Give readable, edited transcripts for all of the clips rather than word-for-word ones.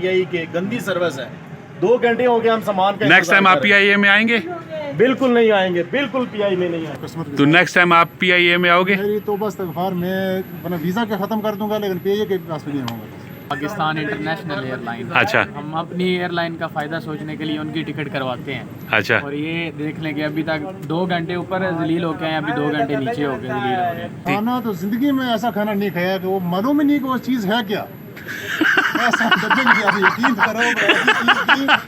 PIA के, गंदी service है। 2 घंटे हो गए हम सामान का। नेक्स्ट टाइम आप पीआईए में आएंगे? बिल्कुल नहीं आएंगे, बिल्कुल पीआईए में नहीं आएंगे। तो नेक्स्ट टाइम आप पीआईए में आओगे? मेरी तो बस इस्तग़फ़ार, मैं वीज़ा के ख़त्म कर दूंगा, लेकिन पीआईए के पास भी नहीं होगा। Pakistan international airline. अच्छा। हम अपनी एयरलाइन का फ़ायदा सोचने के लिए उनकी टिकट करवाते हैं। अच्छा। और ये देख लें कि अभी तक 2 घंटे ऊपर जलील हो गए हैं, अभी 2 घंटे नीचे हो गए जलील हो गए। खाना तो ज़िंदगी में ऐसा खाना नहीं खाया कि वो मालूम ही नहीं कि वो चीज़ है क्या। ऐसा डब्बे में दिया, यकीन करो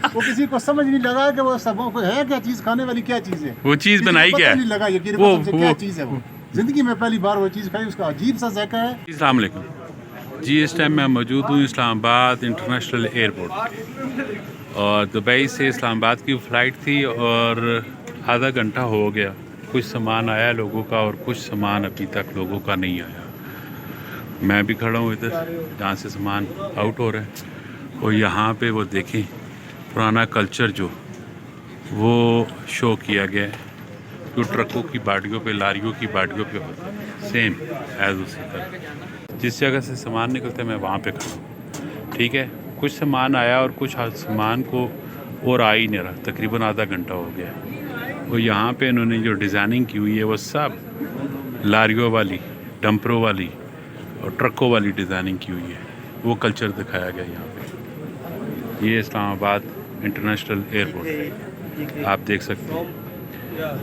वो किसी को समझ नहीं लगा कि वो सब है क्या चीज़, खाने वाली क्या चीज़ है, वो चीज़ बनाई क्या है, नहीं लगा यकीन क्या चीज़ है। वो ज़िंदगी में पहली बार वो चीज़ खाई, उसका अजीब सा जायका है। अस्सलाम वालेकुम जी, इस टाइम मैं मौजूद हूँ इस्लामाबाद इंटरनेशनल एयरपोर्ट और दुबई से इस्लामाबाद की फ़्लाइट थी और आधा घंटा हो गया। कुछ सामान आया लोगों का और कुछ सामान अभी तक लोगों का नहीं आया। मैं भी खड़ा हूँ इधर जहाँ से सामान आउट हो रहा है और यहाँ पे वो देखें पुराना कल्चर जो वो शो किया गया है, जो ट्रकों की बाडियों पे, लारियों की बाडियों पे होता है, सेम एज उसी तरह। जिस जगह से सामान निकलता है मैं वहाँ पे खड़ा हूँ, ठीक है। कुछ सामान आया और कुछ सामान को और आ ही नहीं रहा, तकरीबन आधा घंटा हो गया। और यहाँ पे इन्होंने जो डिज़ाइनिंग की हुई है वो सब लारियों वाली, डंपरों वाली और ट्रकों वाली डिज़ाइनिंग की हुई है, वो कल्चर दिखाया गया यहाँ पे। ये इस्लामाबाद इंटरनेशनल एयरपोर्ट आप देख सकते हैं।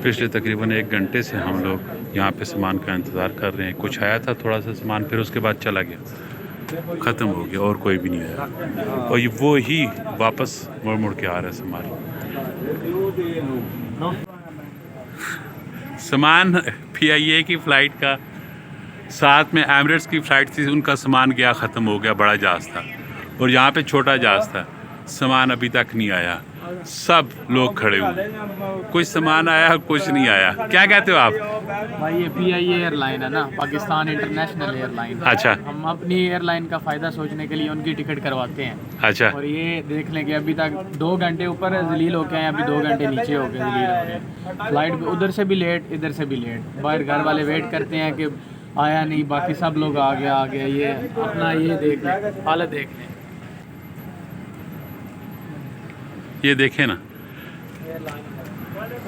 पिछले तकरीबन 1 घंटे से हम लोग यहाँ पे सामान का इंतज़ार कर रहे हैं। कुछ आया था थोड़ा सा सामान, फिर उसके बाद चला गया, ख़त्म हो गया और कोई भी नहीं आया। और ये वो ही वापस मुड़ मुड़ के आ रहा है सामान पीआईए की फ़्लाइट का, साथ में एमिरेट्स की फ़्लाइट थी, उनका सामान गया, ख़त्म हो गया। बड़ा जहाज़ था और यहाँ पे छोटा जहाज़ था, सामान अभी तक नहीं आया। सब लोग खड़े हुए, कुछ सामान आया कुछ नहीं आया। क्या कहते हो आप? भाई ये पीआईए एयरलाइन है ना, पाकिस्तान इंटरनेशनल एयरलाइन। अच्छा। हम अपनी एयरलाइन का फ़ायदा सोचने के लिए उनकी टिकट करवाते हैं। अच्छा। और ये देख लें कि अभी तक 2 घंटे ऊपर जलील हो गए हैं, अभी 2 घंटे नीचे हो गए जलील हो गए। फ़्लाइट उधर से भी लेट, इधर से भी लेट। बाहर घर वाले वेट करते हैं कि आया नहीं, बाकी सब लोग आ गया। ये अपना ये देख लें, हालत देख लें। ये देखे ना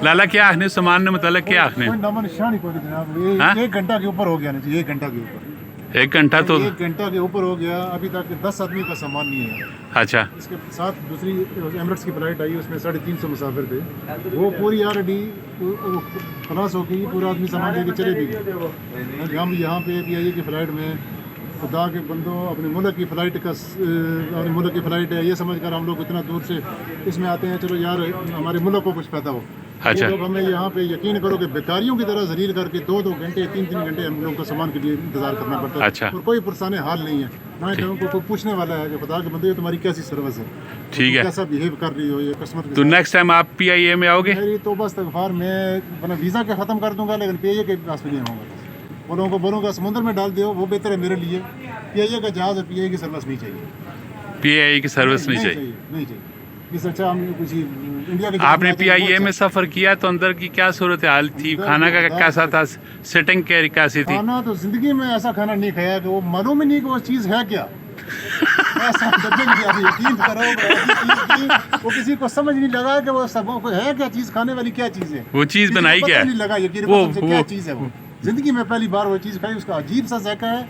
लाला, क्या आखने सामान ने मतलब क्या आखने? कोई नामो निशान ही कोई नहीं जनाब। 1 घंटा के ऊपर हो गया ना जी, 1 घंटा के ऊपर। 1 घंटा तो 1 घंटा के ऊपर हो गया, अभी तक 10 आदमी का सामान नहीं है। अच्छा। इसके साथ दूसरी एमिरेट्स की फ़्लाइट आई, उसमें 350 मुसाफिर थे, वो पूरी ऑलरेडी खलास हो गई, पूरा आदमी सामान लेके चले भी गए। हम यहाँ पे पीआईए की फ़्लाइट में खुदा के बंदों अपने मुल्क की फ़्लाइट का, अपने मुल्क की फ़्लाइट है ये समझकर हम लोग इतना दूर से इसमें आते हैं, चलो यार हमारे मुल्क को कुछ फ़ायदा हो। अच्छा। ये लोग हमें यहाँ पे यकीन करो कि बेकारियों की तरह जलील करके 2-2 घंटे 3-3 घंटे हम लोग को सामान के लिए इंतज़ार करना पड़ता है। अच्छा। और कोई पुरसाने हाल नहीं है, ना ही उनको कोई पूछने वाला है कि खुदा के बंदे तुम्हारी कैसी सर्विस है, ठीक है, कैसा बिहेव कर रही हो ये कस्टमर के तो साथ। नेक्स्ट टाइम आप पीआईए में आओगे? मेरी तो बस इस्तग़फ़ार, मैं वीज़ा के ख़त्म कर दूंगा, लेकिन पीआईए के पास भी नहीं होगा। वो लोगों को बोलूँगा समुद्र में डाल दो, वो बेहतर है मेरे लिए। पीआईए का जहाज़ और पीआईए की सर्विस नहीं चाहिए। पीआईए की सर्विस नहीं चाहिए। नहीं चाहिए। इससे अच्छा हम कुछ इंडिया के, आपने पीआईए में सफ़र किया तो अंदर की क्या सूरत हाल थी? खाना का कैसा था? सेटिंग कैसी थी? खाना तो ज़िंदगी में ऐसा खाना नहीं खाया कि वो मालूम ही नहीं कि वो चीज़ है क्या। ऐसा डब्बे में दिया, यकीन करो वो किसी को समझ नहीं लगा कि वो सब है क्या चीज़, खाने वाली क्या चीज़ है, वो चीज़ बनाई क्या है, नहीं लगा यकीन क्या चीज़ है। वो ज़िंदगी में पहली बार वो चीज़ खाई, उसका अजीब सा जायका है।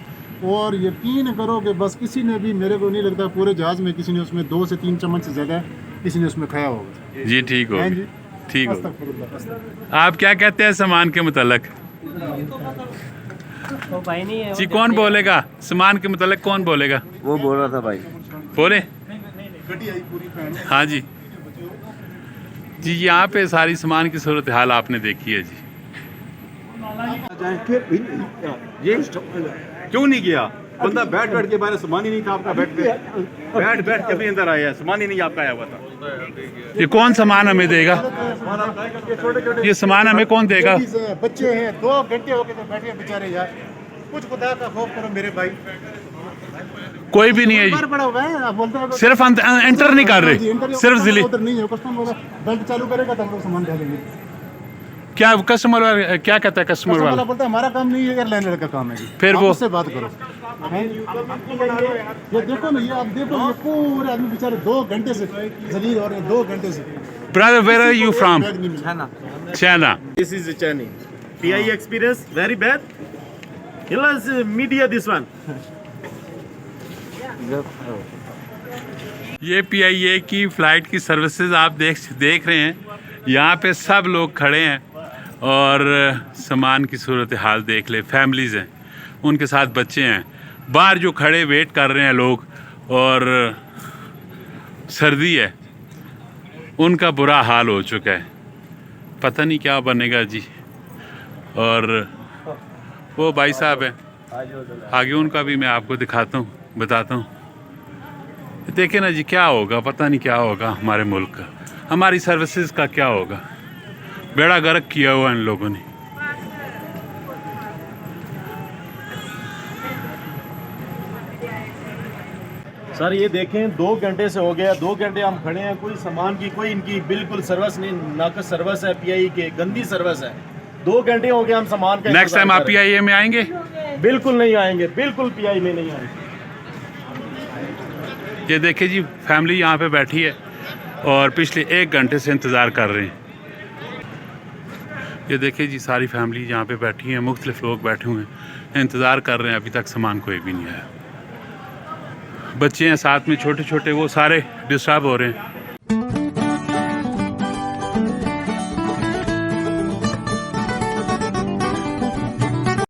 और यकीन करो कि बस किसी ने भी, मेरे को नहीं लगता पूरे जहाज़ में किसी ने उसमें 2 से 3 चम्मच से ज़्यादा किसी ने उसमें खाया होगा जी। ठीक हो, ठीक हो। अस्तगफुरुल्लाह। आप क्या कहते हैं सामान के मुतालिक? जी कौन बोलेगा सामान के मुतालिक, कौन बोलेगा? वो बोल रहा था भाई। बोले। हाँ जी जी, यहाँ पे सारी सामान की सूरत हाल आपने देखी है जी। ये क्यों नहीं किया? बंदा बैठ के बारे सामान ही नहीं था आपका, बैठ के भी अंदर आया है, सामान ही नहीं आपका आया हुआ था। ये कौन सामान हमें देगा? ये सामान हमें कौन देगा? बच्चे हैं, 2 घंटे हो गए तो बैठे बेचारे यार, कुछ खुदा का खौफ करो मेरे भाई। कोई भी नहीं है जी, बड़ा हुआ है, आप बोलते हो सिर्फ एंटर नहीं कर रहे, सिर्फ जिले। उधर नहीं है, कस्टमर बेल्ट चालू करेगा तो हम लोग सामान डालेंगे। क्या कस्टमर क्या कहता है? कस्टमर वाला बोलता है हमारा काम नहीं है, एयरलाइनर का काम है जी, फिर आप वो उससे बात करो। ये देखो ना, ये आप देखो, ये पूरे आदमी बेचारे 2 घंटे से जलील हो रहे हैं, 2 घंटे से। Brother, where are you from? China. This is a Chani. PIE experience very bad. Let's media this one. ये PIA की फ़्लाइट की सर्विसेज आप देख रहे हैं। यहाँ पे सब लोग खड़े हैं और सामान की सूरत हाल देख ले। फैमिलीज़ हैं, उनके साथ बच्चे हैं, बाहर जो खड़े वेट कर रहे हैं लोग, और सर्दी है, उनका बुरा हाल हो चुका है। पता नहीं क्या बनेगा जी। और वो भाई साहब हैं, आगे उनका भी मैं आपको दिखाता हूँ, बताता हूँ। देखें ना जी, क्या होगा, पता नहीं क्या होगा हमारे मुल्क का, हमारी सर्विसेज का क्या होगा। बेड़ा गर्क किया हुआ इन लोगों ने। सर ये देखें, 2 घंटे से हो गया, 2 घंटे हम खड़े हैं, कोई सामान की कोई इनकी बिल्कुल सर्विस नहीं, नाकस सर्विस है PIE के, गंदी सर्विस है। 2 घंटे हो गए हम सामान का। नेक्स्ट टाइम आप PIA में आएंगे? बिल्कुल नहीं आएंगे, बिल्कुल PIE में नहीं आएंगे। ये देखिए जी, फैमिली यहाँ पे बैठी है और पिछले 1 घंटे से इंतज़ार कर रहे हैं। ये देखिए जी, सारी फैमिली यहाँ पे बैठी है, मुख्तलिफ लोग बैठे हुए हैं, इंतज़ार कर रहे हैं। अभी तक सामान कोई भी नहीं आया। बच्चे हैं साथ में, छोटे छोटे, वो सारे डिस्टर्ब हो रहे हैं।